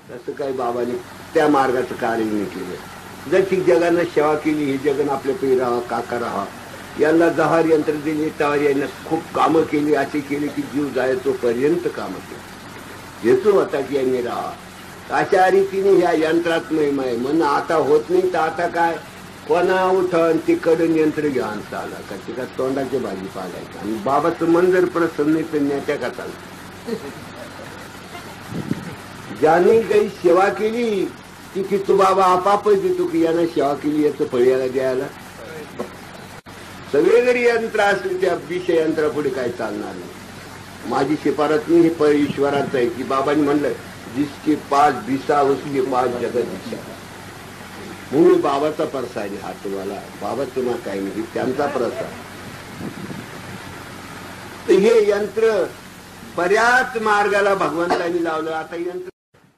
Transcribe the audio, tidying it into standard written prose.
तसं काही बाबाने त्या मार्गाचं कार्य नाही केलं. जशी जगानं सेवा केली, हे जगन आपल्या पै राहा, काका राहा, यांना जहार यंत्र दिली, त्यावर यांना खूप कामं केली, असे केले की जीव जाय तोपर्यंत कामं केली. हेतू होता की यांनी राहा. अशा रीतीने ह्या यंत्रात महिमा आहे. म्हणून आता होत नाही तर आता काय, कोणा उठण तिकडून यंत्र घ्यान चाला का तिका तोंडाची भाजी पाडायची. आणि बाबाचं मन जर प्रसन्न तर न्याच्या का चालतं. ज्याने काही सेवा केली की तू बाबा आपापच देतो की यानं सेवा केली याचं फळ याला द्यायला. सगळे जरी यंत्र असले त्या विषय यंत्रापुढे काय चालणार नाही. माझी शिफारस नाही, हे ईश्वराचं आहे की बाबांनी म्हणलं जिसके पाच दिशा उसके पाच जगत दिशा. म्हणून बाबाचा प्रसाद आहे हा तुम्हाला. बाबा तुम्हाला काही नाही, त्यांचा प्रसाद. तर हे यंत्र बऱ्याच मार्गाला भगवंतांनी लावलं. आता यंत्र